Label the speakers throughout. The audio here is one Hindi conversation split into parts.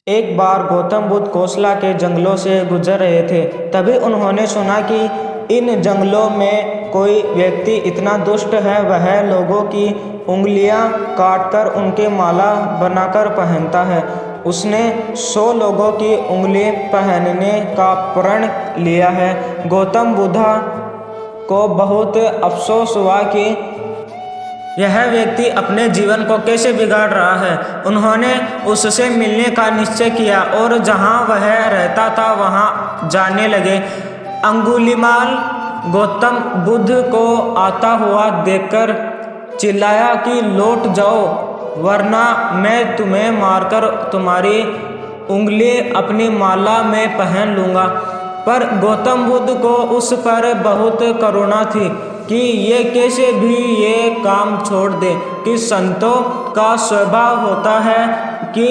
Speaker 1: एक बार गौतम बुद्ध कोसला के जंगलों से गुजर रहे थे। तभी उन्होंने सुना कि इन जंगलों में कोई व्यक्ति इतना दुष्ट है, वह लोगों की उंगलियां काटकर उनके माला बनाकर पहनता है। उसने 100 लोगों की उंगली पहनने का प्रण लिया है। गौतम बुद्धा को बहुत अफसोस हुआ कि यह व्यक्ति अपने जीवन को कैसे बिगाड़ रहा है। उन्होंने उससे मिलने का निश्चय किया और जहां वह रहता था वहां जाने लगे। अंगुलीमाल गौतम बुद्ध को आता हुआ देखकर चिल्लाया कि लौट जाओ, वरना मैं तुम्हें मारकर तुम्हारी उंगली अपनी माला में पहन लूँगा। पर गौतम बुद्ध को उस पर बहुत करुणा थी कि ये कैसे भी ये काम छोड़ दे। कि संतों का स्वभाव होता है कि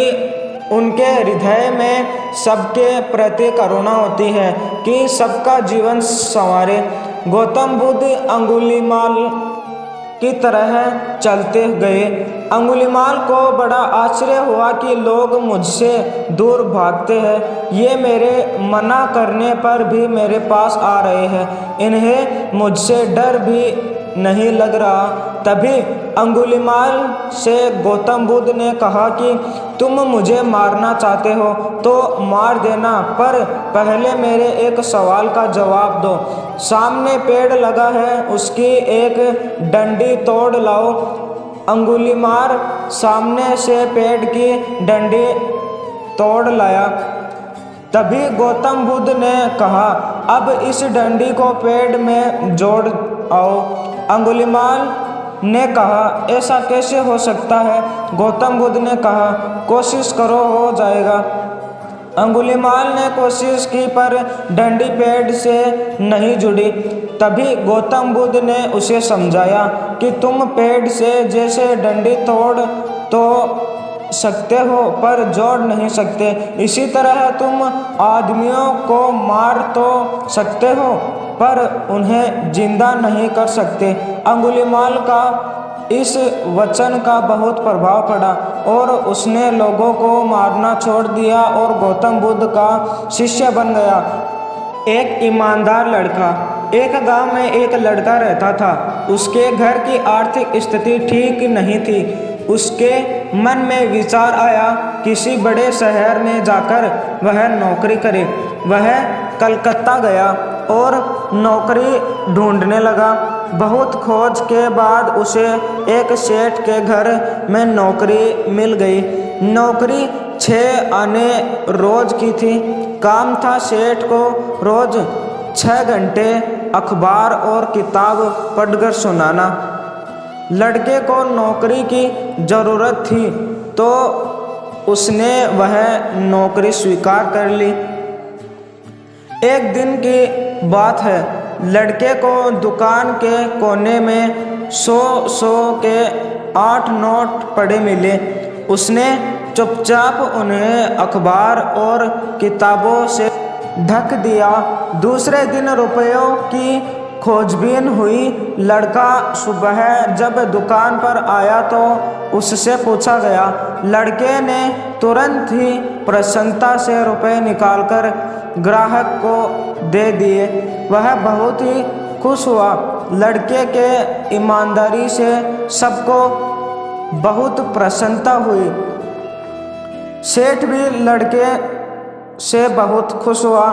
Speaker 1: उनके हृदय में सबके प्रति करुणा होती है कि सबका जीवन संवारे। गौतम बुद्ध अंगुलीमाल की तरह चलते गए। अंगुलीमाल को बड़ा आश्चर्य हुआ कि लोग मुझसे दूर भागते हैं। ये मेरे मना करने पर भी मेरे पास आ रहे हैं। इन्हें मुझसे डर भी नहीं लग रहा। तभी अंगुलीमाल से गौतम बुद्ध ने कहा कि तुम मुझे मारना चाहते हो तो मार देना, पर पहले मेरे एक सवाल का जवाब दो। सामने पेड़ लगा है, उसकी एक डंडी तोड़ लाओ। अंगुलीमाल सामने से पेड़ की डंडी तोड़ लाया। तभी गौतम बुद्ध ने कहा, अब इस डंडी को पेड़ में जोड़ आओ। अंगुलीमाल ने कहा, ऐसा कैसे हो सकता है? गौतम बुद्ध ने कहा, कोशिश करो, हो जाएगा। अंगुलीमाल ने कोशिश की पर डंडी पेड़ से नहीं जुड़ी। तभी गौतम बुद्ध ने उसे समझाया कि तुम पेड़ से जैसे डंडी तोड़ तो सकते हो पर जोड़ नहीं सकते, इसी तरह तुम आदमियों को मार तो सकते हो पर उन्हें जिंदा नहीं कर सकते। अंगुलीमाल का इस वचन का बहुत प्रभाव पड़ा और उसने लोगों को मारना छोड़ दिया और गौतम बुद्ध का शिष्य बन गया। एक ईमानदार लड़का। एक गांव में एक लड़का रहता था। उसके घर की आर्थिक स्थिति ठीक नहीं थी। उसके मन में विचार आया, किसी बड़े शहर में जाकर वह नौकरी करे। वह कलकत्ता गया और नौकरी ढूंढने लगा। बहुत खोज के बाद उसे एक सेठ के घर में नौकरी मिल गई। नौकरी 6 आने रोज की थी। काम था सेठ को रोज 6 घंटे अखबार और किताब पढ़कर सुनाना। लड़के को नौकरी की ज़रूरत थी तो उसने वह नौकरी स्वीकार कर ली। एक दिन की बात है, लड़के को दुकान के कोने में 100 के 8 नोट पड़े मिले। उसने चुपचाप उन्हें अखबार और किताबों से ढक दिया। दूसरे दिन रुपयों की खोजबीन हुई। लड़का सुबह जब दुकान पर आया तो उससे पूछा गया। लड़के ने तुरंत ही प्रसन्नता से रुपए निकालकर ग्राहक को दे दिए। वह बहुत ही खुश हुआ। लड़के के ईमानदारी से सबको बहुत प्रसन्नता हुई। सेठ भी लड़के से बहुत खुश हुआ।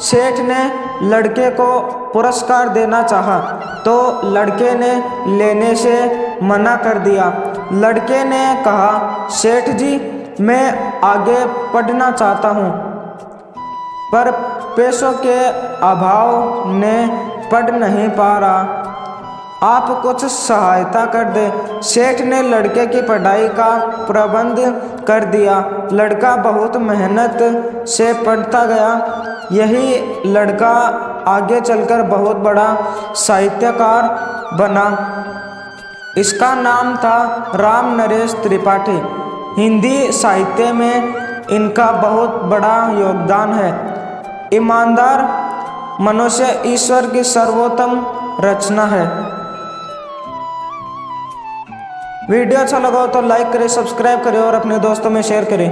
Speaker 1: सेठ ने लड़के को पुरस्कार देना चाहा तो लड़के ने लेने से मना कर दिया। लड़के ने कहा, सेठ जी, मैं आगे पढ़ना चाहता हूँ पर पैसों के अभाव ने पढ़ नहीं पा रहा, आप कुछ सहायता कर दे। सेठ ने लड़के की पढ़ाई का प्रबंध कर दिया। लड़का बहुत मेहनत से पढ़ता गया। यही लड़का आगे चलकर बहुत बड़ा साहित्यकार बना। इसका नाम था राम नरेश त्रिपाठी। हिंदी साहित्य में इनका बहुत बड़ा योगदान है। ईमानदार मनुष्य ईश्वर की सर्वोत्तम रचना है। वीडियो अच्छा लगा हो तो लाइक करें, सब्सक्राइब करें और अपने दोस्तों में शेयर करें।